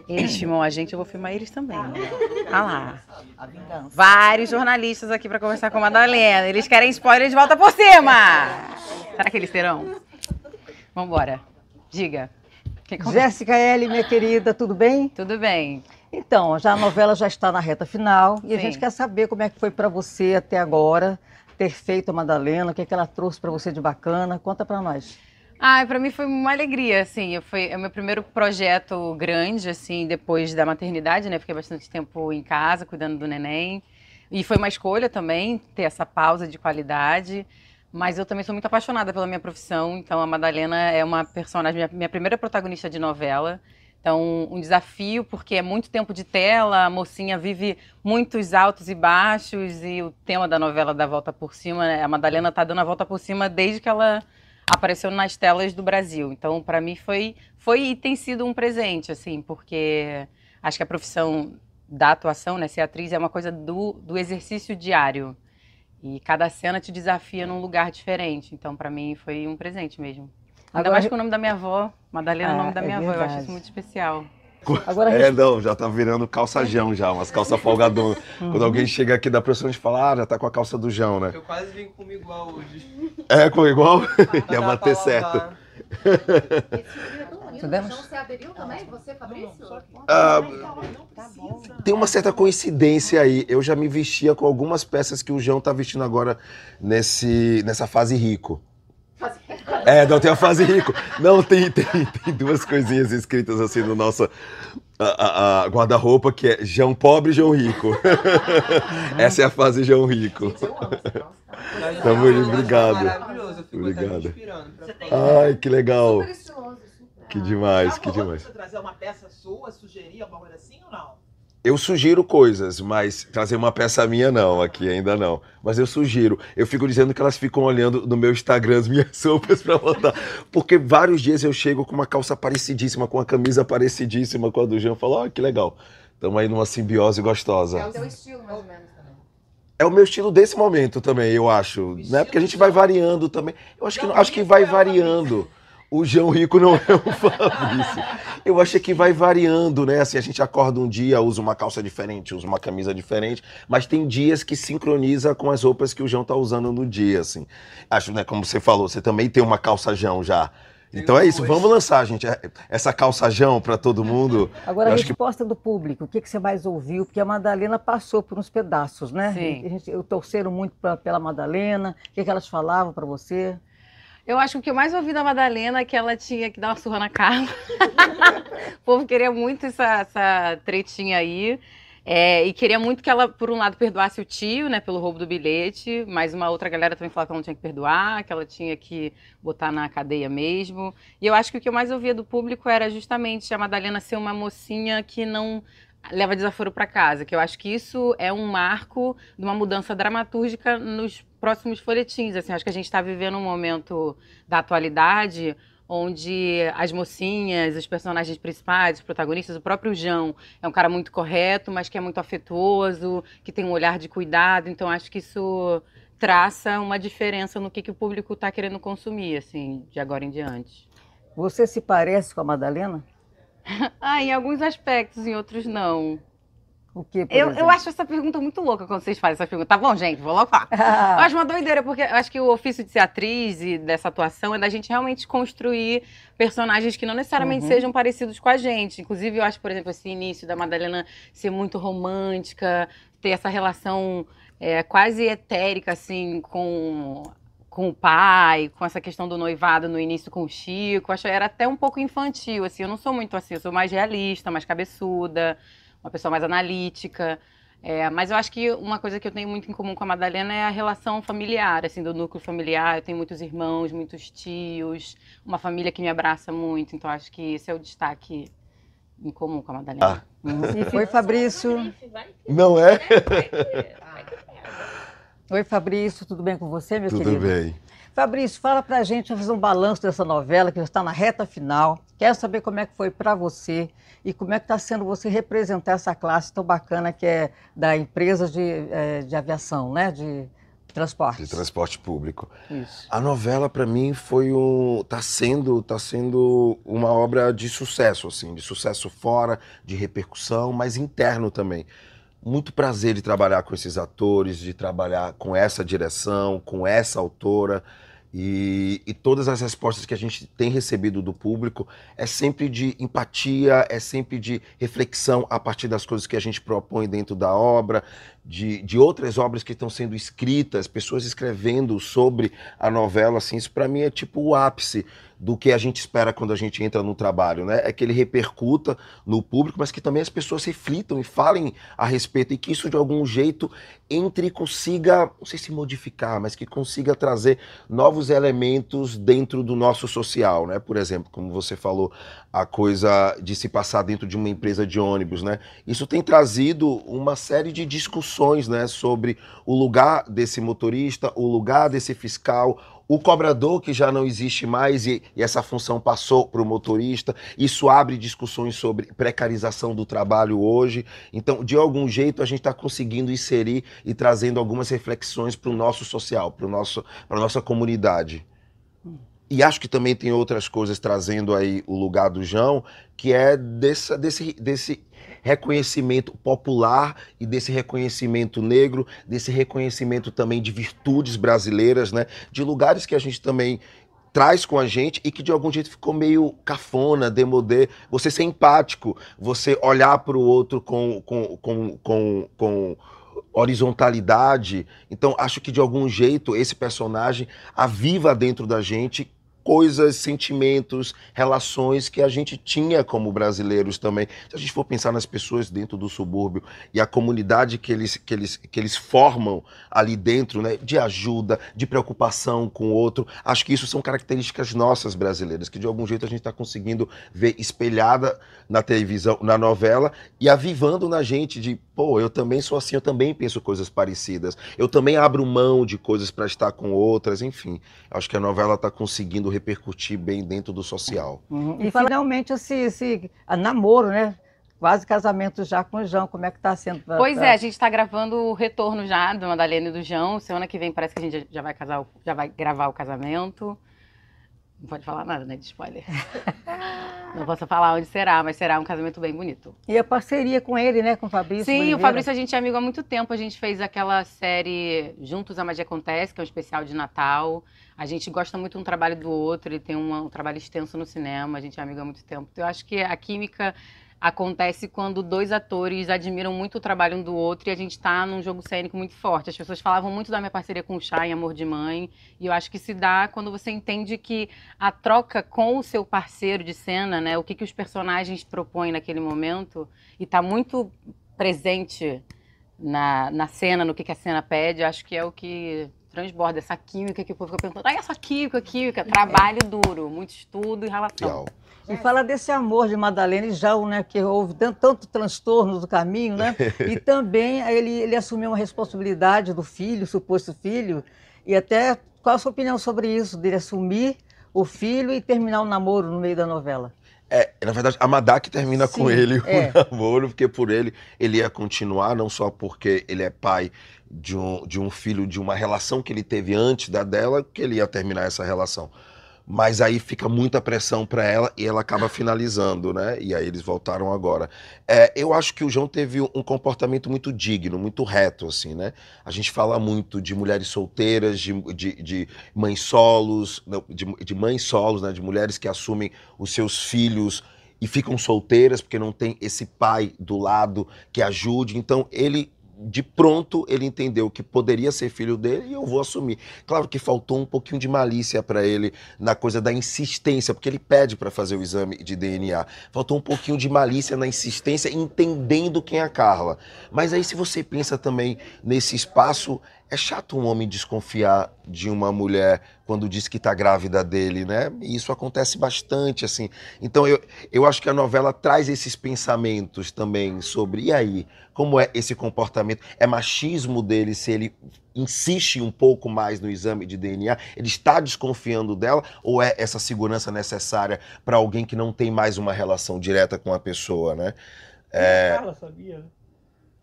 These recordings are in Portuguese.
Eles filmam a gente, eu vou filmar eles também. Olha lá. A vingança. Vários jornalistas aqui para conversar com a Madalena. Eles querem spoiler de volta por cima. Será que eles terão? Vambora. Diga. Jéssica L, minha querida, tudo bem? Tudo bem. Então, a novela já está na reta final e a Sim. gente quer saber como é que foi para você até agora ter feito a Madalena, o que é que ela trouxe para você de bacana. Conta para nós. Para mim foi uma alegria, assim, é o meu primeiro projeto grande, assim, depois da maternidade, né? Fiquei bastante tempo em casa, cuidando do neném. E foi uma escolha também, ter essa pausa de qualidade. Mas eu também sou muito apaixonada pela minha profissão, então a Madalena é uma personagem, minha primeira protagonista de novela. Então, um desafio, porque é muito tempo de tela, a mocinha vive muitos altos e baixos, e o tema da novela dá a volta por cima, né? A Madalena tá dando a volta por cima desde que ela apareceu nas telas do Brasil. Então, para mim, foi e tem sido um presente, assim, porque acho que a profissão da atuação, né, ser atriz, é uma coisa do exercício diário. E cada cena te desafia num lugar diferente. Então, para mim, foi um presente mesmo. Ainda mais com o nome da minha avó. Madalena é o nome da minha avó. Eu acho isso muito especial. Agora, Não, já tá virando calça-jão já, umas calças folgadonas. Quando alguém chega aqui da profissão, a gente fala, já tá com a calça do Jão, né? Eu quase vim com igual hoje. É, com igual? Ia Dá bater pra certo. lavar. Podemos? Você aderiu também? Você, Fabrício? Tem uma certa coincidência aí. Eu já me vestia com algumas peças que o Jão tá vestindo agora nessa fase rico. Não, tem a fase rico. Não, tem duas coisinhas escritas assim no nosso a guarda-roupa, que é Jão pobre e Jão rico. Essa é a fase Jão rico. Tá bom, obrigado. Maravilhoso, eu fico até me Obrigado. inspirando. pra Ai, que legal. Super estiloso, super. Que demais, que Já rolou demais. você trazer uma peça sua, sugerir alguma coisa assim ou não? Eu sugiro coisas, mas trazer uma peça minha não, aqui ainda não. Mas eu sugiro. Eu fico dizendo que elas ficam olhando no meu Instagram as minhas roupas pra botar. Porque vários dias eu chego com uma calça parecidíssima, com uma camisa parecidíssima com a do Jean. Eu falo, que legal. Estamos aí numa simbiose gostosa. É o teu estilo, mais ou menos, também. É o meu estilo desse momento também, eu acho. Né? Porque a gente vai variando também. Eu acho que vai variando. O Jão Rico não é o Fabrício. Eu acho que vai variando, né? Assim, a gente acorda um dia, usa uma calça diferente, usa uma camisa diferente, mas tem dias que sincroniza com as roupas que o Jão tá usando no dia, assim. Acho, né, como você falou, você também tem uma calça Jão já. Então é isso, vamos lançar, gente, essa calça Jão para todo mundo. Agora, a Eu acho que resposta do público, o que você mais ouviu? Porque a Madalena passou por uns pedaços, né? Sim. Eu torceram muito pela Madalena. O que elas falavam para você? Eu acho que o que eu mais ouvi da Madalena é que ela tinha que dar uma surra na Carla. O povo queria muito essa tretinha aí. E queria muito que ela, por um lado, perdoasse o tio, né, pelo roubo do bilhete, mas uma outra galera também falava que ela não tinha que perdoar, que ela tinha que botar na cadeia mesmo. E eu acho que o que eu mais ouvia do público era justamente a Madalena ser uma mocinha que não leva desaforo para casa, que eu acho que isso é um marco de uma mudança dramatúrgica nos próximos folhetins. Assim, acho que a gente está vivendo um momento da atualidade onde as mocinhas, os personagens principais, os protagonistas, o próprio Jão é um cara muito correto, mas que é muito afetuoso, que tem um olhar de cuidado. Então acho que isso traça uma diferença no que o público está querendo consumir, assim, de agora em diante. Você se parece com a Madalena? Em alguns aspectos, em outros não. O que, por Eu exemplo? acho essa pergunta muito louca quando vocês fazem essa pergunta. Tá bom, gente, vou logo falar. Eu acho uma doideira, porque eu acho que o ofício de ser atriz e dessa atuação é da gente realmente construir personagens que não necessariamente sejam parecidos com a gente. Inclusive, eu acho, por exemplo, esse início da Madalena ser muito romântica, ter essa relação quase etérica, assim, com o pai, com essa questão do noivado no início com o Chico. Acho que era até um pouco infantil, assim. Eu não sou muito assim, eu sou mais realista, mais cabeçuda, uma pessoa mais analítica. Mas eu acho que uma coisa que eu tenho muito em comum com a Madalena é a relação familiar, assim, do núcleo familiar. Eu tenho muitos irmãos, muitos tios, uma família que me abraça muito. Então acho que esse é o destaque em comum com a Madalena. Oi, Fabrício. não é? Oi, Fabrício, tudo bem com você, meu Tudo querido? bem. Fabrício, fala pra gente, vamos fazer um balanço dessa novela que já está na reta final. Quero saber como é que foi para você e como é que está sendo você representar essa classe tão bacana que é da empresa de aviação, né? Transportes. de transporte público. Isso. A novela, para mim, tá sendo uma obra de sucesso, assim, de sucesso fora, de repercussão, mas interno também. Muito prazer de trabalhar com esses atores, de trabalhar com essa direção, com essa autora. E todas as respostas que a gente tem recebido do público é sempre de empatia, é sempre de reflexão a partir das coisas que a gente propõe dentro da obra, de outras obras que estão sendo escritas, pessoas escrevendo sobre a novela, assim, isso para mim é tipo o ápice do que a gente espera quando a gente entra no trabalho, né? É que ele repercuta no público, mas que também as pessoas reflitam e falem a respeito e que isso de algum jeito entre e consiga, não sei se modificar, mas que consiga trazer novos elementos dentro do nosso social, né? Por exemplo, como você falou, a coisa de se passar dentro de uma empresa de ônibus, né? Isso tem trazido uma série de discussões, né, sobre o lugar desse motorista, o lugar desse fiscal, o cobrador que já não existe mais e essa função passou para o motorista. Isso abre discussões sobre precarização do trabalho hoje. Então, de algum jeito, a gente está conseguindo inserir e trazendo algumas reflexões para o nosso social, para a nossa comunidade. E acho que também tem outras coisas trazendo aí o lugar do João, que é desse reconhecimento popular e desse reconhecimento negro, desse reconhecimento também de virtudes brasileiras, né? De lugares que a gente também traz com a gente e que de algum jeito ficou meio cafona, demodê. Você ser empático, você olhar para o outro com horizontalidade. Então, acho que de algum jeito esse personagem aviva dentro da gente coisas, sentimentos, relações que a gente tinha como brasileiros também. Se a gente for pensar nas pessoas dentro do subúrbio e a comunidade que eles formam ali dentro, né, de ajuda, de preocupação com o outro, acho que isso são características nossas brasileiras, que de algum jeito a gente está conseguindo ver espelhada na televisão, na novela, e avivando na gente de, pô, eu também sou assim, eu também penso coisas parecidas, eu também abro mão de coisas para estar com outras, enfim. Acho que a novela está conseguindo repercutir bem dentro do social. E finalmente esse namoro, né? Quase casamento já com o João, como é que está sendo? Pois é, a gente está gravando o retorno já do Madalena e do João. Semana que vem parece que a gente já vai gravar o casamento. Não pode falar nada, né, de spoiler. Não posso falar onde será, mas será um casamento bem bonito. E a parceria com ele, né, com o Fabrício Sim, Oliveira. o Fabrício a gente é amigo há muito tempo. A gente fez aquela série Juntos a Magia Acontece, que é um especial de Natal. A gente gosta muito um trabalho do outro, ele tem um trabalho extenso no cinema, a gente é amigo há muito tempo. Então, eu acho que a química acontece quando dois atores admiram muito o trabalho um do outro e a gente tá num jogo cênico muito forte. As pessoas falavam muito da minha parceria com o Chay em Amor de Mãe, e eu acho que se dá quando você entende que a troca com o seu parceiro de cena, né, o que os personagens propõem naquele momento, e tá muito presente na cena, no que a cena pede, eu acho que é o que transborda essa química que o povo fica perguntando. Ah, essa química, trabalho duro, muito estudo e relação. Legal. E fala desse amor de Madalena e João, né? Que houve tanto transtorno do caminho, né? E também ele assumiu uma responsabilidade do filho, suposto filho. E até, qual a sua opinião sobre isso? Dele assumir o filho e terminar o namoro no meio da novela? Na verdade, a Madak termina Sim, com ele o namoro, porque por ele ia continuar, não só porque ele é pai de um filho, de uma relação que ele teve antes da dela, que ele ia terminar essa relação. Mas aí fica muita pressão para ela e ela acaba finalizando, né? E aí eles voltaram agora. Eu acho que o João teve um comportamento muito digno, muito reto, assim, né? A gente fala muito de mulheres solteiras, de mães solos, de mães solos, né? De mulheres que assumem os seus filhos e ficam solteiras porque não tem esse pai do lado que ajude. Então de pronto, ele entendeu que poderia ser filho dele e eu vou assumir. Claro que faltou um pouquinho de malícia para ele na coisa da insistência, porque ele pede para fazer o exame de DNA. Faltou um pouquinho de malícia na insistência, entendendo quem é a Carla. Mas aí, se você pensa também nesse espaço, é chato um homem desconfiar de uma mulher quando diz que está grávida dele, né? E isso acontece bastante, assim. Então, eu acho que a novela traz esses pensamentos também sobre, e aí, como é esse comportamento? É machismo dele se ele insiste um pouco mais no exame de DNA? Ele está desconfiando dela? Ou é essa segurança necessária para alguém que não tem mais uma relação direta com a pessoa, né? A Carla sabia, né?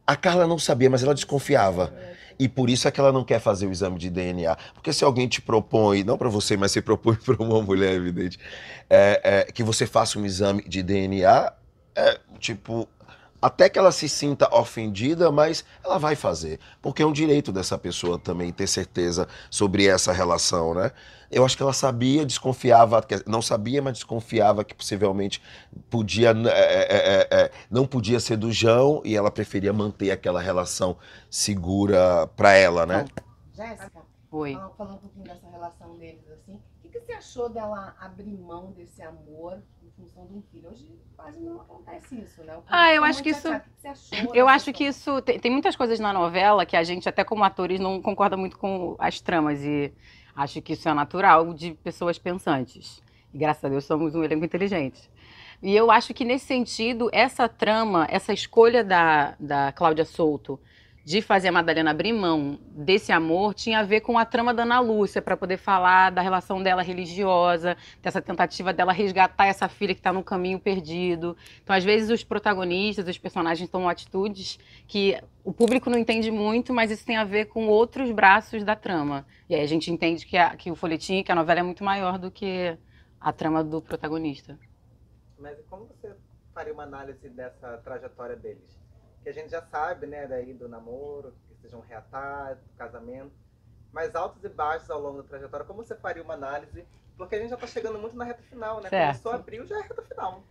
A Carla não sabia, mas ela desconfiava. E por isso é que ela não quer fazer o exame de DNA. Porque se alguém te propõe, não para você, mas se propõe para uma mulher, evidente, que você faça um exame de DNA, tipo, até que ela se sinta ofendida, mas ela vai fazer. Porque é um direito dessa pessoa também ter certeza sobre essa relação, né? Eu acho que ela sabia, desconfiava, não sabia, mas desconfiava que possivelmente podia, não podia ser do João e ela preferia manter aquela relação segura para ela, né? Jéssica, Oi. falando um pouquinho dessa relação deles, assim, o que você achou dela abrir mão desse amor em função de um filho? Hoje quase não acontece isso, né? Eu acho que isso... O que você achou Eu dessa acho que isso... Tem muitas coisas na novela que a gente, até como atores, não concorda muito com as tramas. E acho que isso é natural de pessoas pensantes. E graças a Deus somos um elenco inteligente. E eu acho que nesse sentido, essa trama, essa escolha da Cláudia Souto de fazer a Madalena abrir mão desse amor tinha a ver com a trama da Ana Lúcia, para poder falar da relação dela religiosa, dessa tentativa dela resgatar essa filha que está no caminho perdido. Então, às vezes, os protagonistas, os personagens tomam atitudes que o público não entende muito, mas isso tem a ver com outros braços da trama. E aí a gente entende que o folhetim, que a novela é muito maior do que a trama do protagonista. Mas como você faria uma análise dessa trajetória deles? Que a gente já sabe, né, daí do namoro, que sejam reatados, do casamento, mas altos e baixos ao longo da trajetória, como você faria uma análise? Porque a gente já está chegando muito na reta final, né? Certo. Começou abril, já é reta final.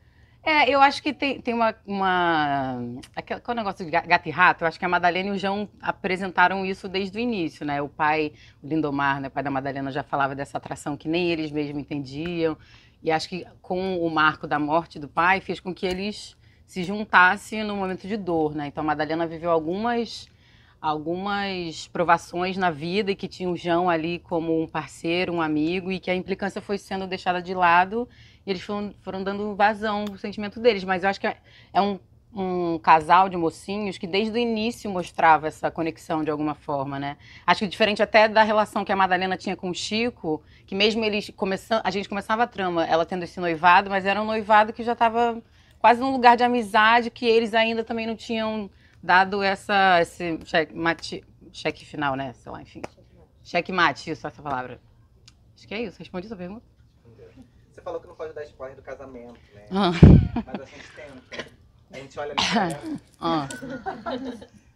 Eu acho que tem qual é o negócio de gato e rato? Eu acho que a Madalena e o João apresentaram isso desde o início, né? O pai, o Lindomar, né, pai da Madalena, já falava dessa atração que nem eles mesmos entendiam. E acho que com o marco da morte do pai, fez com que eles se juntassem no momento de dor, né? Então a Madalena viveu algumas provações na vida e que tinha o João ali como um parceiro, um amigo, e que a implicância foi sendo deixada de lado e eles foram dando vazão ao sentimento deles. Mas eu acho que é um casal de mocinhos que desde o início mostrava essa conexão de alguma forma, né? Acho que diferente até da relação que a Madalena tinha com o Chico, que mesmo eles a gente começava a trama, ela tendo esse noivado, mas era um noivado que já estava quase num lugar de amizade, que eles ainda também não tinham dado esse cheque final, né? Sei lá, enfim. Checkmate, isso, essa palavra. Acho que é isso. Respondi sua pergunta? Você falou que não pode dar spoiler do casamento, né? Ah. Mas a gente tenta. A gente olha ali pra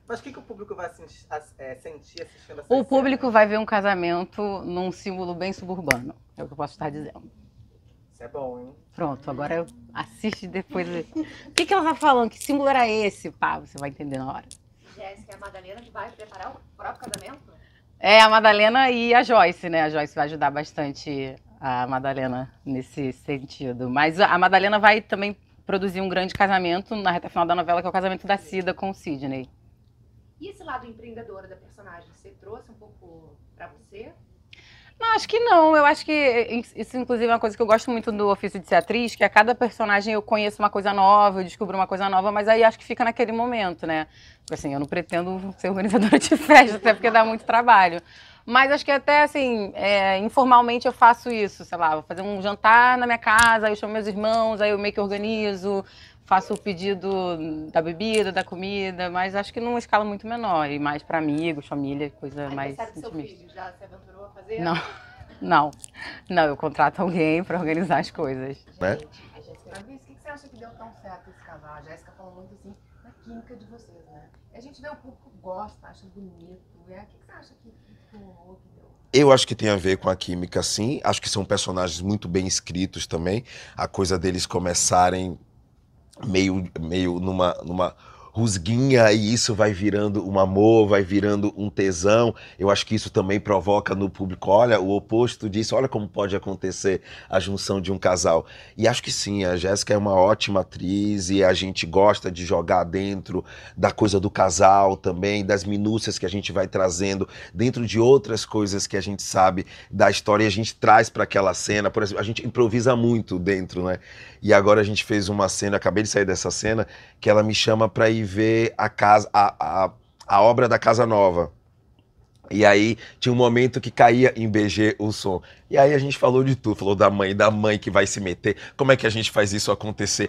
Mas o que o público vai sentir assistindo essa O público vai ver um casamento num símbolo bem suburbano. É o que eu posso estar dizendo. Isso é bom, hein? Pronto, agora assiste depois. O que ela tá falando? Que símbolo era esse? Pá, você vai entender na hora. Jéssica, é a Madalena que vai preparar o próprio casamento? É a Madalena e a Joyce, né? A Joyce vai ajudar bastante a Madalena nesse sentido. Mas a Madalena vai também produzir um grande casamento na reta final da novela, que é o casamento da Cida com o Sidney. E esse lado empreendedor da personagem, você trouxe um pouco pra você? Não, acho que não. Eu acho que isso, inclusive, é uma coisa que eu gosto muito do ofício de ser atriz, que a cada personagem eu conheço uma coisa nova, eu descubro uma coisa nova, mas aí acho que fica naquele momento, né? Porque, assim, eu não pretendo ser organizadora de festa, até porque dá muito trabalho. Mas acho que até, assim, informalmente eu faço isso, sei lá, vou fazer um jantar na minha casa, aí eu chamo meus irmãos, aí eu meio que organizo, faço o pedido da bebida, da comida, mas acho que numa escala muito menor, e mais para amigos, família, coisa mais Aniversário do seu intimista. filho, já se aventurou a fazer? Não, eu contrato alguém para organizar as coisas. Né? Fabrício, o que você acha que deu tão certo esse casal? A Jéssica falou muito assim, na química de vocês, né? A gente vê o público gosta, acha bonito, o que você acha que rolou, que deu? Eu acho que tem a ver com a química, sim. Acho que são personagens muito bem escritos também. A coisa deles começarem meio numa rusguinha e isso vai virando um amor, vai virando um tesão. Eu acho que isso também provoca no público, olha, o oposto disso, olha como pode acontecer a junção de um casal. E acho que sim, a Jéssica é uma ótima atriz e a gente gosta de jogar dentro da coisa do casal também, das minúcias que a gente vai trazendo dentro de outras coisas que a gente sabe da história e a gente traz para aquela cena. Por exemplo, a gente improvisa muito dentro, né? E agora a gente fez uma cena, acabei de sair dessa cena, que ela me chama para ir ver a obra da Casa Nova. E aí tinha um momento que caía em BG o som. E aí a gente falou de tudo, falou da mãe que vai se meter, como é que a gente faz isso acontecer?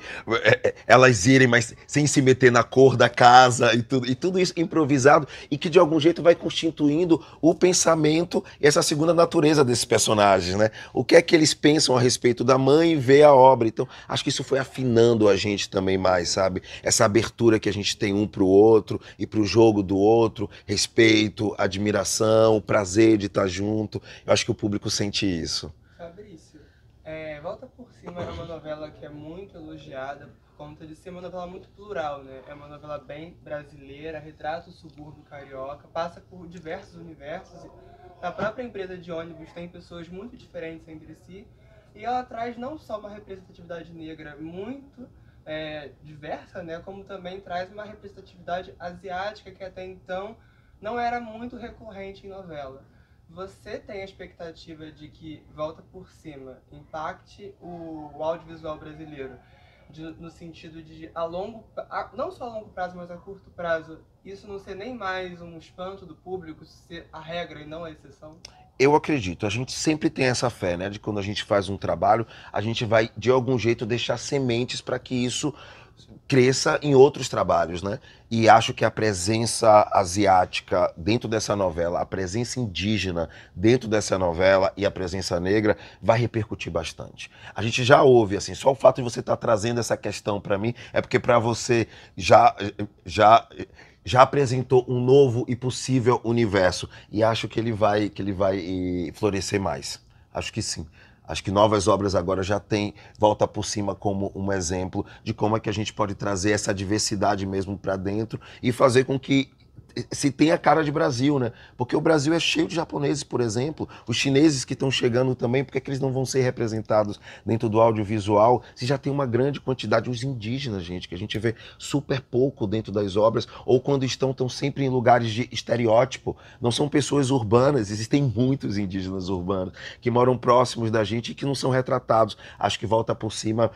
Elas irem, mas sem se meter na cor da casa e tudo isso improvisado e que de algum jeito vai constituindo o pensamento e essa segunda natureza desses personagens, né? O que é que eles pensam a respeito da mãe e ver a obra. Então, acho que isso foi afinando a gente também mais, sabe? Essa abertura que a gente tem um pro outro e pro jogo do outro, respeito, admiração, prazer de estar junto. Eu acho que o público sente isso. Fabrício, Volta por Cima é uma novela que é muito elogiada por conta de ser uma novela muito plural, né? É uma novela bem brasileira, retrata o subúrbio carioca, passa por diversos universos. Na própria empresa de ônibus tem pessoas muito diferentes entre si e ela traz não só uma representatividade negra muito diversa, né? Como também traz uma representatividade asiática que até então não era muito recorrente em novela. Você tem a expectativa de que Volta por Cima impacte o audiovisual brasileiro no sentido de não só a longo prazo, mas a curto prazo, isso não ser nem mais um espanto do público, ser a regra e não a exceção? Eu acredito, a gente sempre tem essa fé, né? De quando a gente faz um trabalho, a gente vai de algum jeito deixar sementes para que isso cresça em outros trabalhos, né? E acho que a presença asiática dentro dessa novela, a presença indígena dentro dessa novela e a presença negra vai repercutir bastante. A gente já ouve, assim, só o fato de você estar trazendo essa questão para mim é porque para você já apresentou um novo e possível universo e acho que ele vai florescer mais. Acho que sim. Acho que Novas Obras agora já tem Volta por Cima como um exemplo de como é que a gente pode trazer essa diversidade mesmo para dentro e fazer com que se tenha cara de Brasil, né? Porque o Brasil é cheio de japoneses, por exemplo, os chineses que estão chegando também, por que eles não vão ser representados dentro do audiovisual? Se já tem uma grande quantidade, os indígenas, gente, que a gente vê super pouco dentro das obras, ou quando estão sempre em lugares de estereótipo, não são pessoas urbanas, existem muitos indígenas urbanos que moram próximos da gente e que não são retratados. Acho que Volta por Cima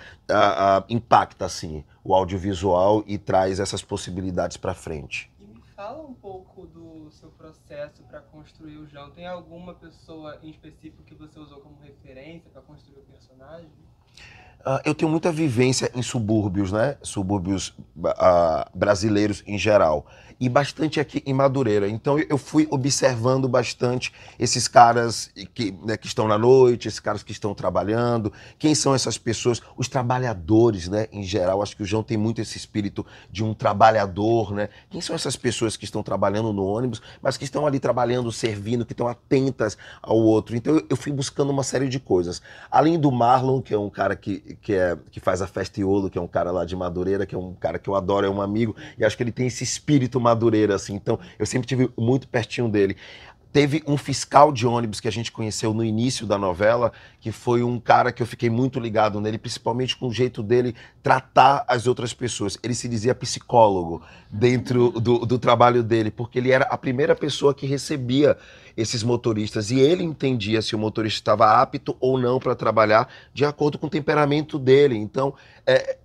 impacta, assim, o audiovisual e traz essas possibilidades para frente. Fala um pouco do seu processo para construir o João. Tem alguma pessoa em específico que você usou como referência para construir o personagem? Eu tenho muita vivência em subúrbios, né? Subúrbios brasileiros em geral. E bastante aqui em Madureira. Então eu fui observando bastante esses caras que estão na noite, esses caras que estão trabalhando. Quem são essas pessoas? Os trabalhadores, né? Em geral, acho que o João tem muito esse espírito de um trabalhador, né? Quem são essas pessoas que estão trabalhando no ônibus, mas que estão ali trabalhando, servindo, que estão atentas ao outro? Então eu fui buscando uma série de coisas. Além do Marlon, que é um cara que faz a Festiolo, que é um cara lá de Madureira, que é um cara que eu adoro, é um amigo, e acho que ele tem esse espírito Madureira, assim, então eu sempre tive muito pertinho dele. Teve um fiscal de ônibus que a gente conheceu no início da novela, que foi um cara que eu fiquei muito ligado nele, principalmente com o jeito dele tratar as outras pessoas. Ele se dizia psicólogo dentro do trabalho dele, porque ele era a primeira pessoa que recebia esses motoristas e ele entendia se o motorista estava apto ou não para trabalhar de acordo com o temperamento dele. Então,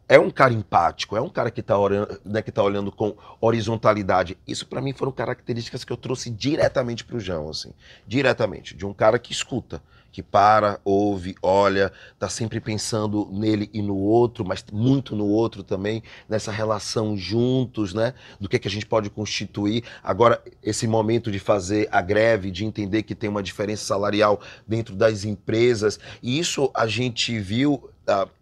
é um cara empático, é um cara que está olhando com horizontalidade. Isso, para mim, foram características que eu trouxe diretamente para o João, assim, diretamente, de um cara que escuta, que para, ouve, olha, tá sempre pensando nele e no outro, mas muito no outro também, nessa relação juntos, né? Do que a gente pode constituir. Agora, esse momento de fazer a greve, de entender que tem uma diferença salarial dentro das empresas, e isso a gente viu.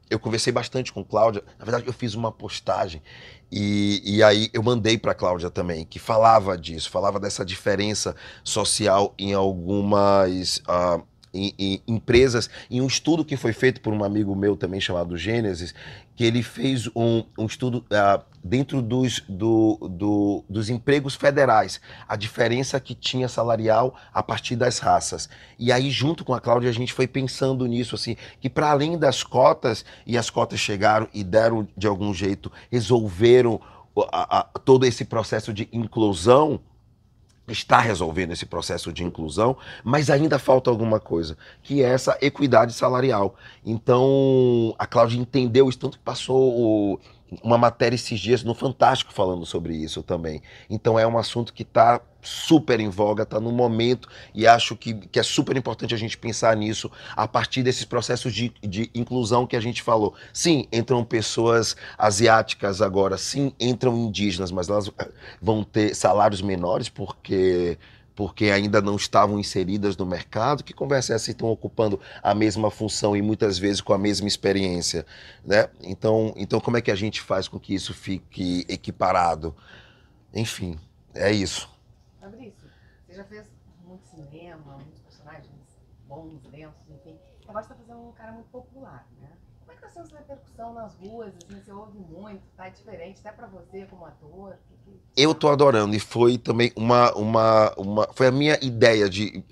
Eu conversei bastante com Cláudia, na verdade eu fiz uma postagem e aí eu mandei para Cláudia também, que falava disso, falava dessa diferença social em algumas em empresas, em um estudo que foi feito por um amigo meu também chamado Gênesis, que ele fez um estudo dentro dos empregos federais, a diferença que tinha salarial a partir das raças. E aí, junto com a Cláudia, a gente foi pensando nisso, assim, que para além das cotas, e as cotas chegaram e deram, de algum jeito, resolveram todo esse processo de inclusão, está resolvendo esse processo de inclusão, mas ainda falta alguma coisa, que é essa equidade salarial. Então, a Cláudia entendeu isso, tanto que passou uma matéria esses dias no Fantástico falando sobre isso também. Então é um assunto que está super em voga, está no momento, e acho que é super importante a gente pensar nisso a partir desses processos de inclusão que a gente falou. Sim, entram pessoas asiáticas agora, sim, entram indígenas, mas elas vão ter salários menores porque ainda não estavam inseridas no mercado. Que conversa é essa? Estão ocupando a mesma função e muitas vezes com a mesma experiência, né? Então como é que a gente faz com que isso fique equiparado? Enfim, é isso. Fabrício, você já fez muito cinema, muitos personagens bons, densos, enfim. Agora você está fazendo um cara muito popular, né? Como é que está sendo essa repercussão nas ruas? Assim, você ouve muito, tá diferente, até para você como ator? Eu tô adorando, e foi também foi a minha ideia de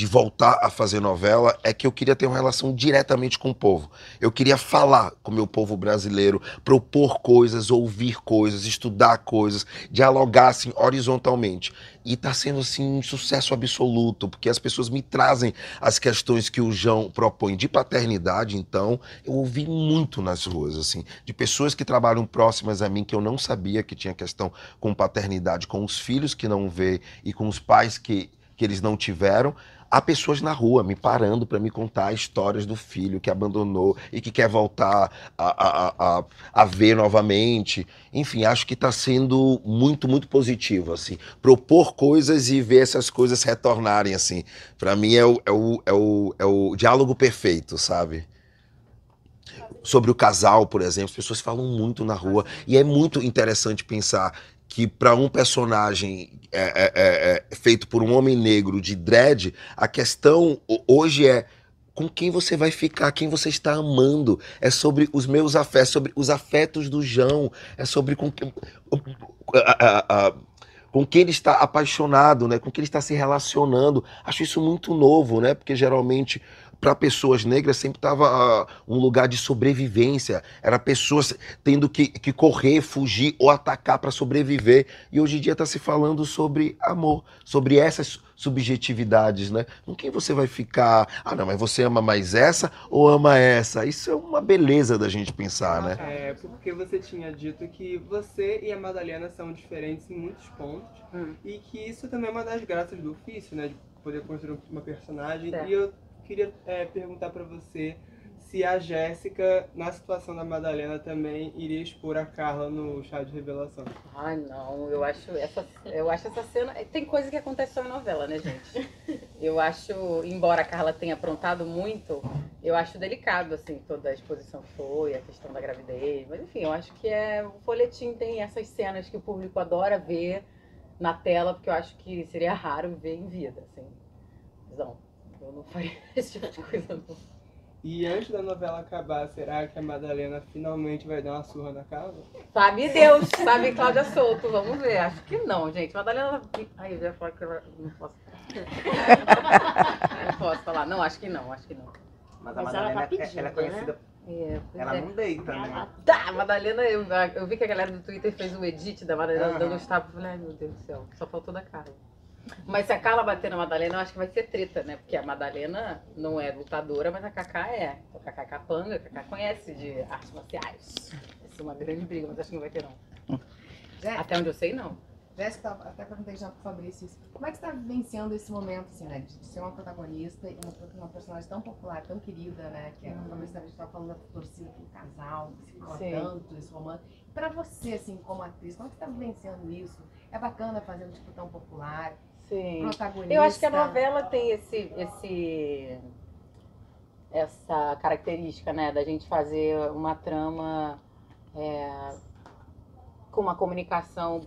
voltar a fazer novela, é que eu queria ter uma relação diretamente com o povo. Eu queria falar com o meu povo brasileiro, propor coisas, ouvir coisas, estudar coisas, dialogar assim horizontalmente. E tá sendo assim um sucesso absoluto, porque as pessoas me trazem as questões que o João propõe de paternidade. Então eu ouvi muito nas ruas, assim, de pessoas que trabalham próximas a mim, que eu não sabia que tinha questão com paternidade, com os filhos que não vê e com os pais que eles não tiveram. Há pessoas na rua me parando para me contar histórias do filho que abandonou e que quer voltar a ver novamente. Enfim, acho que está sendo muito, muito positivo, assim. Propor coisas e ver essas coisas retornarem, assim. Para mim é o diálogo perfeito, sabe? Sobre o casal, por exemplo, as pessoas falam muito na rua, e é muito interessante pensar que para um personagem feito por um homem negro de dread, a questão hoje é com quem você vai ficar, quem você está amando. É sobre os meus afetos, sobre os afetos do João, é sobre com quem ele está apaixonado, né? Com quem ele está se relacionando. Acho isso muito novo, né? Porque geralmente para pessoas negras sempre estava um lugar de sobrevivência. Era pessoas tendo que correr, fugir ou atacar para sobreviver. E hoje em dia está se falando sobre amor, sobre essas subjetividades, né? Com quem você vai ficar? Ah, não, mas você ama mais essa ou ama essa? Isso é uma beleza da gente pensar, né? É, porque você tinha dito que você e a Madalena são diferentes em muitos pontos, e que isso também é uma das graças do ofício, né? De poder construir uma personagem. Certo. E eu queria perguntar para você se a Jéssica, na situação da Madalena, também iria expor a Carla no chá de revelação. Ai, não, eu acho essa cena. Tem coisa que acontece só em novela, né, gente? Eu acho, embora a Carla tenha aprontado muito, eu acho delicado, assim, toda a exposição que foi, a questão da gravidez. Mas, enfim, eu acho que o folhetim tem essas cenas que o público adora ver na tela, porque eu acho que seria raro ver em vida, assim. Não, eu não faria esse tipo de coisa, não. E antes da novela acabar, será que a Madalena finalmente vai dar uma surra na Carla? Sabe Deus, sabe Cláudia Souto, vamos ver. Acho que não, gente. Madalena. Ai, eu já ia falar que eu não posso. Não posso falar. Não, acho que não, acho que não. Mas a Mas ela Madalena, tá pedindo, ela é conhecida, Pois ela é. não deita, né? Ela- Tá, Madalena, eu vi que a galera do Twitter fez um edit da Madalena dando uns tapas. Eu falei, ai meu Deus do céu, só faltou da Carla. Mas se a Carla bater na Madalena, eu acho que vai ser treta, né? Porque a Madalena não é lutadora, mas a Cacá é. Então, a Cacá é capanga, a Cacá conhece de artes marciais. Vai ser uma grande briga, mas acho que não vai ter, não. Até onde eu sei, não. Jéssica, até perguntei já pro Fabrício isso. Como é que você está vivenciando esse momento, assim, né? De ser uma protagonista e uma personagem tão popular, tão querida, né? Que é a Fabrício estava falando da torcida pelo casal, que se fala Sim. tanto, esse romance. Pra você, assim, como atriz, como é que você está vivenciando isso? É bacana fazer um tipo tão popular, Sim. protagonista? Eu acho que a novela tem essa característica, né, da gente fazer uma trama com uma comunicação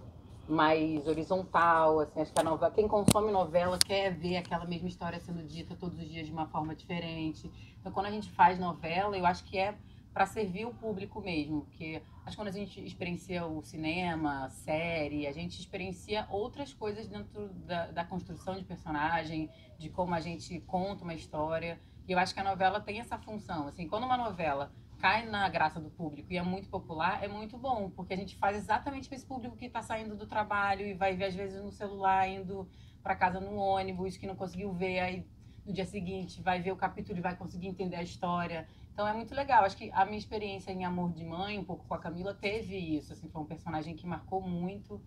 mais horizontal, assim, acho que a novela, quem consome novela quer ver aquela mesma história sendo dita todos os dias de uma forma diferente. Então, quando a gente faz novela, eu acho que é para servir o público mesmo, porque acho que quando a gente experiencia o cinema, a série, a gente experiencia outras coisas dentro da construção de personagem, de como a gente conta uma história. E eu acho que a novela tem essa função. Assim, quando uma novela cai na graça do público e é muito popular, é muito bom, porque a gente faz exatamente para esse público que está saindo do trabalho e vai ver, às vezes, no celular, indo para casa no ônibus, que não conseguiu ver, aí no dia seguinte vai ver o capítulo e vai conseguir entender a história. Então é muito legal. Acho que a minha experiência em Amor de Mãe, um pouco com a Camila, teve isso. Assim, foi um personagem que marcou muito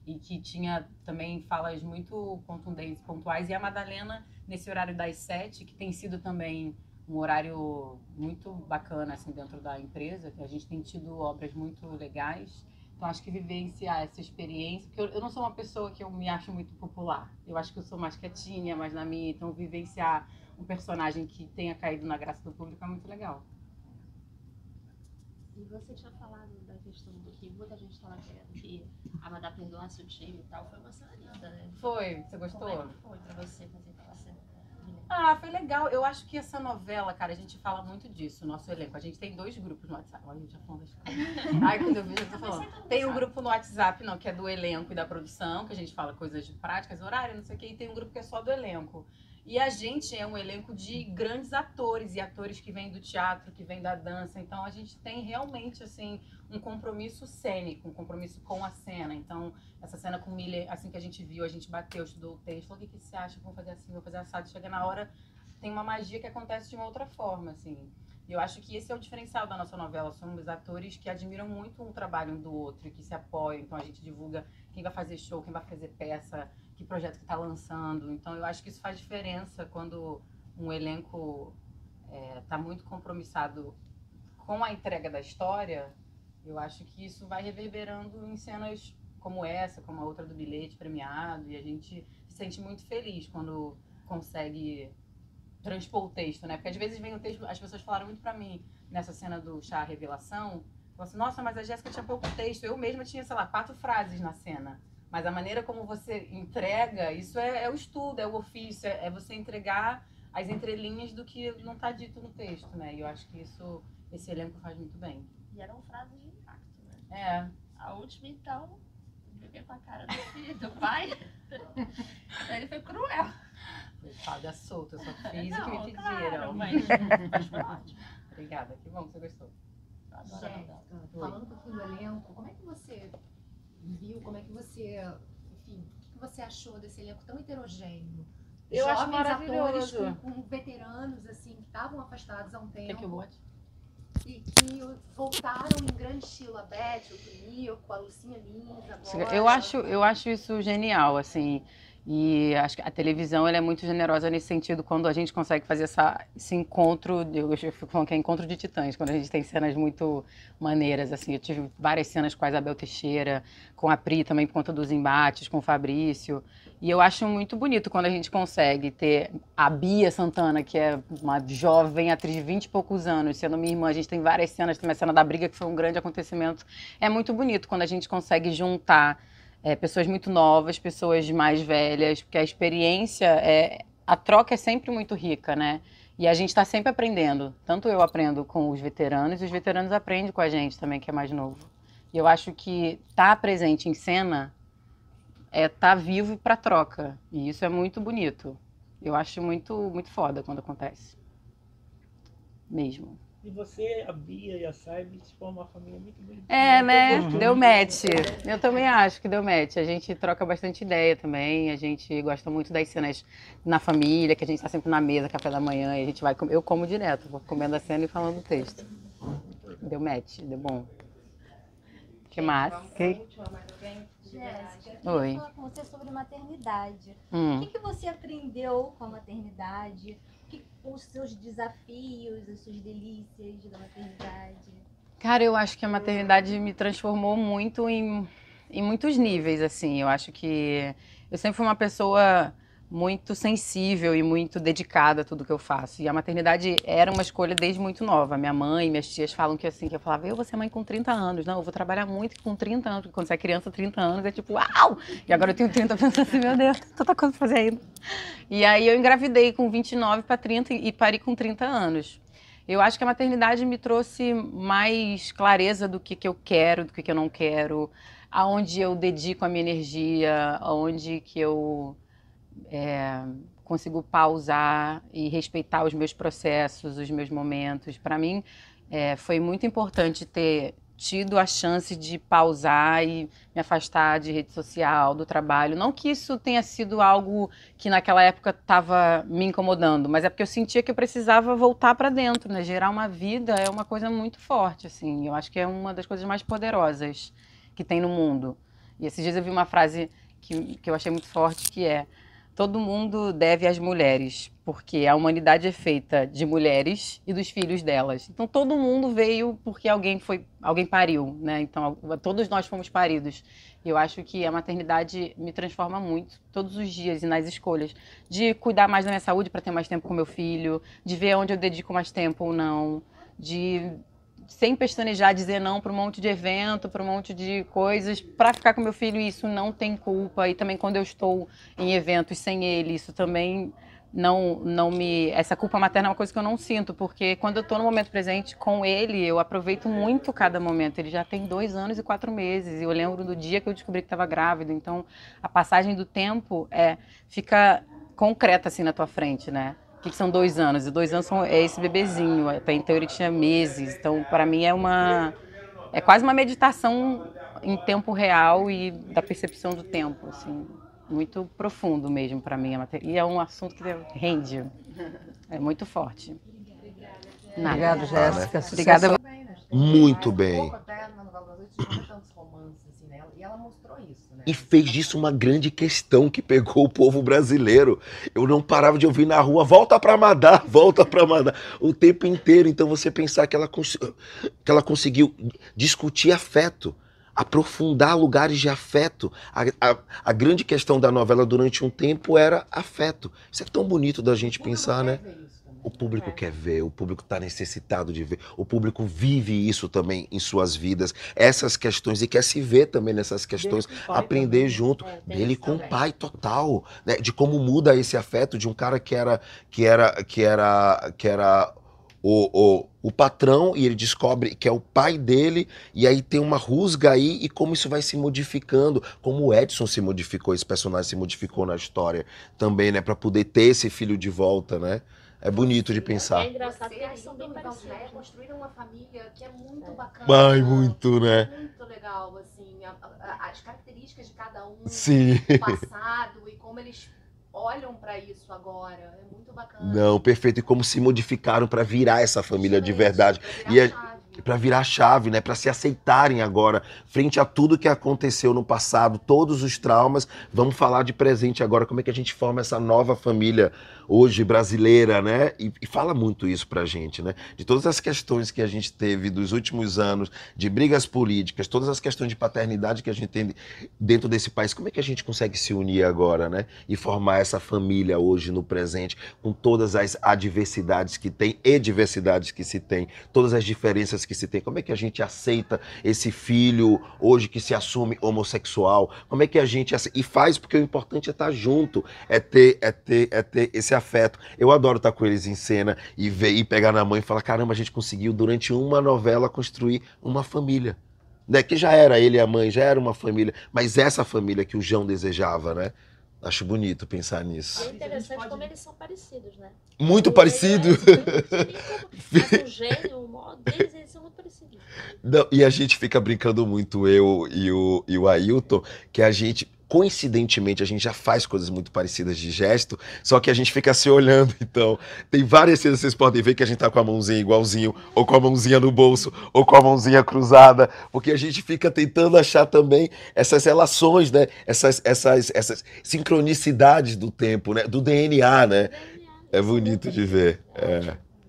e que tinha também falas muito contundentes, pontuais. E a Madalena, nesse horário das 7, que tem sido também um horário muito bacana assim, dentro da empresa, que a gente tem tido obras muito legais. Então, acho que vivenciar essa experiência, porque eu não sou uma pessoa que eu me acho muito popular. Eu acho que eu sou mais quietinha, mais na minha. Então, vivenciar um personagem que tenha caído na graça do público é muito legal. E você tinha falado da questão do que muita gente estava querendo que a Madá perdoasse o time e tal. Foi uma cena linda, né? Foi? Você gostou? Como é que foi pra você fazer aquela cena? Ah, foi legal. Eu acho que essa novela, cara, a gente fala muito disso, o nosso elenco. A gente tem 2 grupos no WhatsApp. Olha, a gente já falando das coisas. Ai, quando eu vejo, eu tô falando. Tem um grupo no WhatsApp, não, que é do elenco e da produção, que a gente fala coisas práticas, horário, não sei o quê. E tem um grupo que é só do elenco. E a gente é um elenco de grandes atores e atores que vêm do teatro, que vêm da dança. Então, a gente tem realmente, assim, um compromisso cênico, um compromisso com a cena. Então, essa cena com o Miller, assim que a gente viu, a gente bateu, estudou o texto, falou, o que você acha? Vamos fazer assim, vamos fazer assado. Chega na hora, tem uma magia que acontece de uma outra forma, assim. E eu acho que esse é o diferencial da nossa novela. Somos atores que admiram muito um trabalho um do outro e que se apoiam. Então, a gente divulga quem vai fazer show, quem vai fazer peça, que projeto que está lançando. Então, eu acho que isso faz diferença quando um elenco está muito compromissado com a entrega da história. Eu acho que isso vai reverberando em cenas como essa, como a outra do Bilhete premiado. E a gente se sente muito feliz quando consegue transpor o texto, né? Porque às vezes vem o texto, as pessoas falaram muito pra mim nessa cena do chá revelação, falaram assim, nossa, mas a Jéssica tinha pouco texto. Eu mesma tinha, sei lá, 4 frases na cena. Mas a maneira como você entrega, isso é o estudo, é o ofício, é você entregar as entrelinhas do que não está dito no texto, né? E eu acho que isso, esse elenco faz muito bem. E eram frases de impacto, né? É. A última, então, joguei com a cara do filho, do pai. Ele foi cruel. Foi fada solta, eu só fiz o que me pediram. Claro, mas foi ótimo. Obrigada, que bom que você gostou. Jéssica, falando um pouquinho do elenco, como é que você viu, como é que você, enfim, o que você achou desse elenco tão heterogêneo? Eu acho Jovens atores maravilhoso. com veteranos, assim, que estavam afastados há um Quer tempo que eu bote? e que voltaram em grande estilo. A Beth, o Tonico, a Lucinha Lins, agora. Eu acho isso genial, assim. E acho que a televisão ela é muito generosa nesse sentido, quando a gente consegue fazer esse encontro, eu fico falando que é encontro de titãs, quando a gente tem cenas muito maneiras, assim. Eu tive várias cenas com a Isabel Teixeira, com a Pri também por conta dos embates, com o Fabrício. E eu acho muito bonito quando a gente consegue ter a Bia Santana, que é uma jovem atriz de 20 e poucos anos, sendo minha irmã. A gente tem várias cenas, tem uma cena da briga que foi um grande acontecimento. É muito bonito quando a gente consegue juntar pessoas muito novas, pessoas mais velhas, porque a experiência, a troca é sempre muito rica, né? E a gente está sempre aprendendo. Tanto eu aprendo com os veteranos, e os veteranos aprendem com a gente também, que é mais novo. E eu acho que estar presente em cena é estar vivo para troca. E isso é muito bonito. Eu acho muito, muito foda quando acontece. Mesmo. E você, a Bia e a Saib formam uma família muito bonita. Né? Deu match. Eu também acho que deu match. A gente troca bastante ideia também. A gente gosta muito das cenas na família, que a gente está sempre na mesa, café da manhã, e a gente vai comer. Eu como direto, vou comendo a cena e falando o texto. Deu match, deu bom. O que mais? Jéssica, eu Oi. queria falar com você sobre maternidade. Hum. O que você aprendeu com a maternidade? Os seus desafios, as suas delícias da maternidade? Cara, eu acho que a maternidade me transformou muito em muitos níveis, assim. Eu acho que eu sempre fui uma pessoa muito sensível e muito dedicada a tudo que eu faço. E a maternidade era uma escolha desde muito nova. Minha mãe e minhas tias falam que assim, que eu falava, eu vou ser mãe com 30 anos. Não, eu vou trabalhar muito com 30 anos. Porque quando você é criança, 30 anos é tipo, uau! E agora eu tenho 30 pensando assim, meu Deus, tanta coisa pra fazer ainda. E aí eu engravidei com 29 para 30 e pari com 30 anos. Eu acho que a maternidade me trouxe mais clareza do que eu quero, do que eu não quero, aonde eu dedico a minha energia, aonde que eu consigo pausar e respeitar os meus processos, os meus momentos. Para mim, foi muito importante ter tido a chance de pausar e me afastar de rede social, do trabalho. Não que isso tenha sido algo que naquela época estava me incomodando, mas é porque eu sentia que eu precisava voltar para dentro, né? Gerar uma vida é uma coisa muito forte, assim. Eu acho que é uma das coisas mais poderosas que tem no mundo. E esses dias eu vi uma frase que eu achei muito forte, que é: todo mundo deve às mulheres, porque a humanidade é feita de mulheres e dos filhos delas. Então todo mundo veio porque alguém pariu, né? Então todos nós fomos paridos. E eu acho que a maternidade me transforma muito todos os dias e nas escolhas de cuidar mais da minha saúde para ter mais tempo com meu filho, de ver onde eu dedico mais tempo ou não, de sem pestanejar, dizer não para um monte de evento, para um monte de coisas, para ficar com meu filho, e isso não tem culpa. E também quando eu estou em eventos sem ele, isso também não me... Essa culpa materna é uma coisa que eu não sinto, porque quando eu estou no momento presente com ele, eu aproveito muito cada momento. Ele já tem 2 anos e 4 meses, e eu lembro do dia que eu descobri que estava grávida. Então, a passagem do tempo fica concreta assim na tua frente, né? O que são 2 anos? E 2 anos é esse bebezinho. Até então ele tinha meses. Então, para mim, é quase uma meditação em tempo real e da percepção do tempo, assim, muito profundo mesmo para mim. E é um assunto que rende. É muito forte. Obrigada, Jéssica. Obrigada. Muito bem. Até na novela das 8 tinha tantos romances assim nela, e ela mostrou isso, né? E fez disso uma grande questão que pegou o povo brasileiro. Eu não parava de ouvir na rua: volta pra Madá, volta pra Madá, o tempo inteiro. Então você pensar que ela conseguiu discutir afeto, aprofundar lugares de afeto. A grande questão da novela durante um tempo era afeto. Isso é tão bonito da gente pensar, né? O público quer ver, o público está necessitado de ver, o público vive isso também em suas vidas, essas questões, e quer se ver também nessas questões, aprender também, junto, dele com o pai total, né? De como muda esse afeto de um cara que era o patrão, e ele descobre que é o pai dele, e aí tem uma rusga aí, e como isso vai se modificando, como o Edson se modificou, esse personagem se modificou na história também, né, para poder ter esse filho de volta, né? É bonito de pensar. É engraçado que eles são bem parecidos. Construíram uma família que é muito bacana. Ai, muito, né? É muito legal, assim, as características de cada um, Sim. o passado e como eles olham para isso agora. É muito bacana. Não, perfeito. E como se modificaram para virar essa família de verdade. Para virar a chave, né? Para se aceitarem agora, frente a tudo que aconteceu no passado, todos os traumas. Vamos falar de presente agora, como é que a gente forma essa nova família hoje brasileira, né? E fala muito isso pra gente, né? De todas as questões que a gente teve dos últimos anos, de brigas políticas, todas as questões de paternidade que a gente tem dentro desse país, como é que a gente consegue se unir agora, né? E formar essa família hoje no presente, com todas as adversidades que tem e diversidades que se tem, todas as diferenças que se tem. Como é que a gente aceita esse filho hoje que se assume homossexual? Como é que a gente e faz, porque o importante é estar junto, é ter esse afeto. Eu adoro estar com eles em cena e ver e pegar na mão e falar: caramba, a gente conseguiu durante uma novela construir uma família, né? Que já era ele e a mãe, já era uma família, mas essa família que o João desejava, né? Acho bonito pensar nisso. E é interessante como eles são parecidos, né? Muito parecido. Mas o gênio, o modo deles, eles são muito parecidos. Não, e a gente fica brincando muito, eu e o Ailton, que a gente, coincidentemente, a gente já faz coisas muito parecidas de gesto, só que a gente fica se olhando. Então, tem várias cenas, vocês podem ver que a gente tá com a mãozinha igualzinho, ou com a mãozinha no bolso, ou com a mãozinha cruzada, porque a gente fica tentando achar também essas relações, né? Essas sincronicidades do tempo, né? Do DNA, né? É bonito de ver.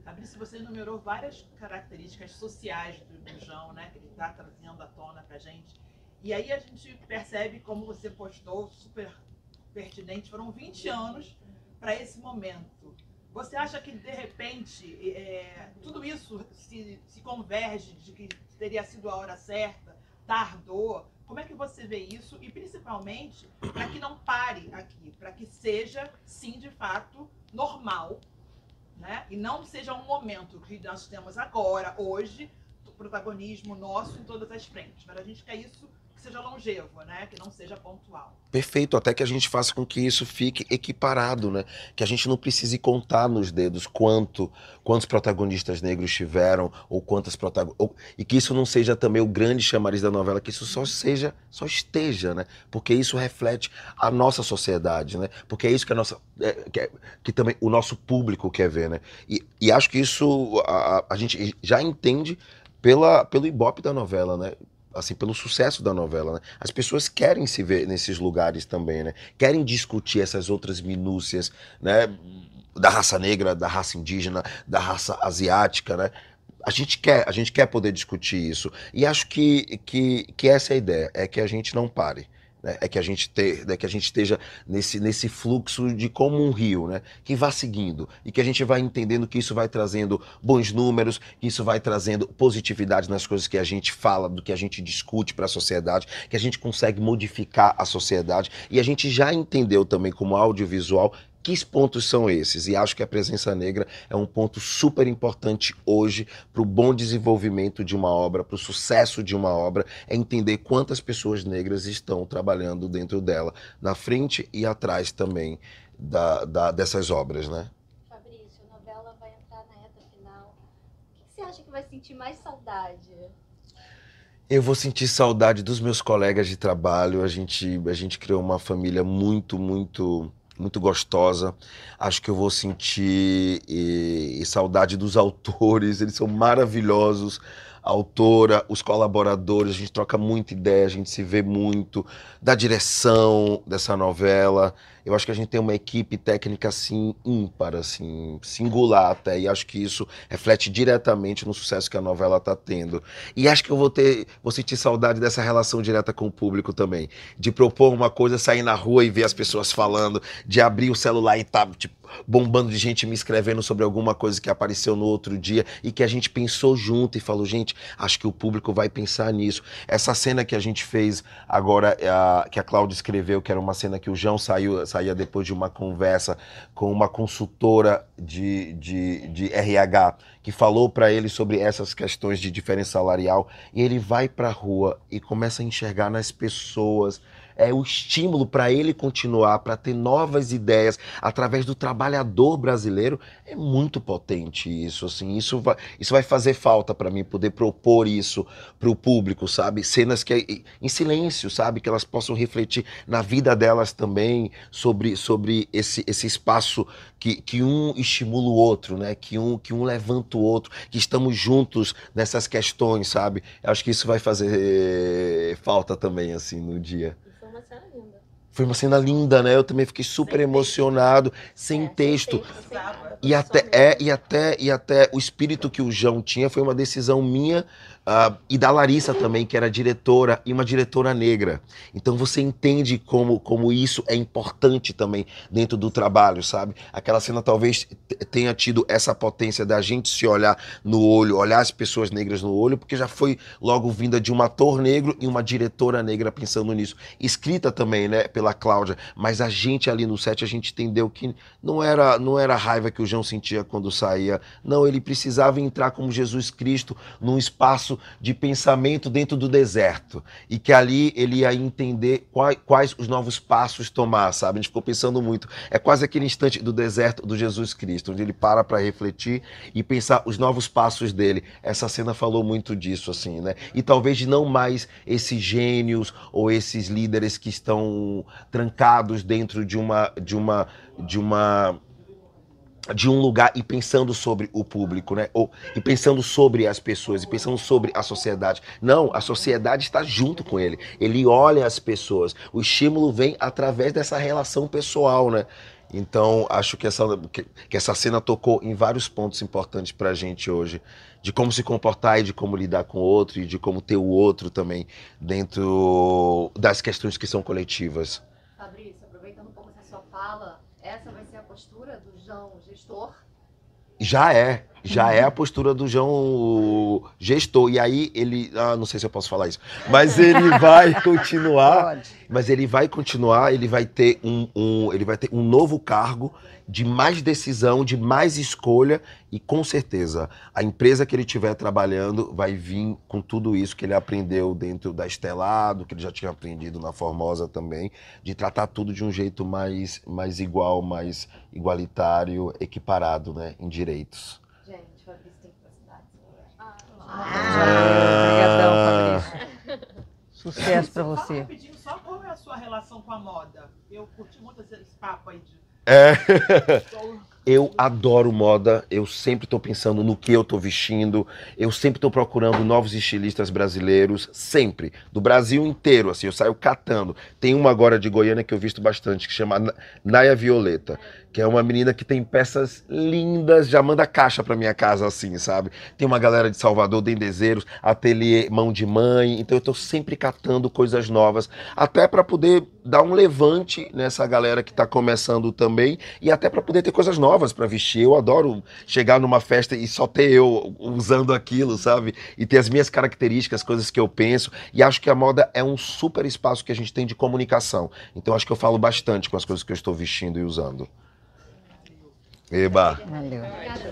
Fabrício, você enumerou várias características sociais do João, né? Que ele está trazendo à tona pra gente. E aí a gente percebe, como você postou, super pertinente, foram 20 anos para esse momento. Você acha que, de repente, tudo isso se converge de que teria sido a hora certa, tardou? Como é que você vê isso? E, principalmente, para que não pare aqui, para que seja, sim, de fato, normal, né? E não seja um momento que nós temos agora, hoje, protagonismo nosso em todas as frentes, mas a gente quer isso que seja longevo, né? Que não seja pontual. Perfeito, até que a gente faça com que isso fique equiparado, né? Que a gente não precise contar nos dedos quantos protagonistas negros tiveram, ou quantas protagonistas. E que isso não seja também o grande chamariz da novela, que isso só esteja, né? Porque isso reflete a nossa sociedade, né? Porque é isso que que também o nosso público quer ver, né? E acho que isso a gente já entende pelo ibope da novela, né? Assim, pelo sucesso da novela, né? As pessoas querem se ver nesses lugares também, né? Querem discutir essas outras minúcias, né? Da raça negra, da raça indígena, da raça asiática, né? A gente quer poder discutir isso. E acho que essa é a ideia, é que a gente não pare. Né? É que a gente esteja nesse fluxo de como um rio, né? Que vá seguindo e que a gente vai entendendo que isso vai trazendo bons números, que isso vai trazendo positividade nas coisas que a gente fala, do que a gente discute para a sociedade, que a gente consegue modificar a sociedade. E a gente já entendeu também como audiovisual que pontos são esses? E acho que a presença negra é um ponto super importante hoje para o bom desenvolvimento de uma obra, para o sucesso de uma obra, é entender quantas pessoas negras estão trabalhando dentro dela, na frente e atrás também dessas obras, né? Fabrício, a novela vai entrar na reta final. O que você acha que vai sentir mais saudade? Eu vou sentir saudade dos meus colegas de trabalho. A gente criou uma família muito gostosa. Acho que eu vou sentir saudade dos autores, eles são maravilhosos. A autora, os colaboradores, a gente troca muita ideia, a gente se vê muito, da direção dessa novela. Eu acho que a gente tem uma equipe técnica assim ímpar, assim, singular até, e acho que isso reflete diretamente no sucesso que a novela está tendo. E acho que eu vou sentir saudade dessa relação direta com o público também, de propor uma coisa, sair na rua e ver as pessoas falando, de abrir o celular e tá tipo, bombando de gente me escrevendo sobre alguma coisa que apareceu no outro dia e que a gente pensou junto e falou, gente, acho que o público vai pensar nisso. Essa cena que a gente fez agora, que a Cláudia escreveu, que era uma cena que o João saía depois de uma conversa com uma consultora de RH, que falou para ele sobre essas questões de diferença salarial, e ele vai para a rua e começa a enxergar nas pessoas o estímulo para ele continuar, para ter novas ideias através do trabalhador brasileiro. É muito potente isso, assim, isso vai fazer falta para mim poder propor isso para o público, sabe? Cenas que em silêncio, sabe? Que elas possam refletir na vida delas também sobre esse espaço que um estimula o outro, né? Que um levanta o outro, que estamos juntos nessas questões, sabe? Eu acho que isso vai fazer falta também, assim, no dia. Foi uma cena linda, né? Eu também fiquei super emocionado, sem texto. E até o espírito que o João tinha foi uma decisão minha e da Larissa também, que era diretora, e uma diretora negra. Então você entende como isso é importante também dentro do trabalho, sabe? Aquela cena talvez tenha tido essa potência da gente se olhar no olho, olhar as pessoas negras no olho, porque já foi logo vinda de um ator negro e uma diretora negra pensando nisso. Escrita também, né, pela Cláudia, mas a gente ali no set, a gente entendeu que não era a raiva que o João sentia quando saía, não, ele precisava entrar como Jesus Cristo num espaço de pensamento dentro do deserto, e que ali ele ia entender quais os novos passos tomar, sabe? A gente ficou pensando muito, é quase aquele instante do deserto do Jesus Cristo, onde ele para refletir e pensar os novos passos dele. Essa cena falou muito disso, assim, né? E talvez de não mais esses gênios ou esses líderes que estão trancados dentro de um lugar e pensando sobre o público, né? E pensando sobre as pessoas, e pensando sobre a sociedade. Não, a sociedade está junto com ele. Ele olha as pessoas. O estímulo vem através dessa relação pessoal, né? Então, acho que essa cena tocou em vários pontos importantes pra gente hoje. De como se comportar e de como lidar com o outro, e de como ter o outro também dentro das questões que são coletivas. Fabrício, aproveitando um pouco essa sua fala, essa vai ser a postura do João gestor? Já é. Já é a postura do João gestor. E aí ele... não sei se eu posso falar isso. Mas ele vai continuar. Pode. Mas ele vai continuar, ele vai ter um novo cargo de mais decisão, de mais escolha. E com certeza, a empresa que ele estiver trabalhando vai vir com tudo isso que ele aprendeu dentro da Estelado, que ele já tinha aprendido na Formosa também, de tratar tudo de um jeito mais igual, mais igualitário, equiparado, né, em direitos. Gente, Fabrício tem que ir pra cidade. Obrigadão, Fabrício. Sucesso pra você. Rapidinho, só como é a sua relação com a moda? Eu curti muito esse papo aí de... Eu adoro moda, eu sempre estou pensando no que eu estou vestindo, eu sempre estou procurando novos estilistas brasileiros, sempre, do Brasil inteiro, assim, eu saio catando. Tem uma agora de Goiânia que eu visto bastante, que chama Naya Violeta, que é uma menina que tem peças lindas, já manda caixa pra minha casa, assim, sabe? Tem uma galera de Salvador, Dendezeiros, Ateliê Mão de Mãe, então eu tô sempre catando coisas novas, até para poder dar um levante nessa galera que tá começando também, e até para poder ter coisas novas para vestir. Eu adoro chegar numa festa e só ter eu usando aquilo, sabe? E ter as minhas características, coisas que eu penso, e acho que a moda é um super espaço que a gente tem de comunicação. Então acho que eu falo bastante com as coisas que eu estou vestindo e usando. Eba! Valeu.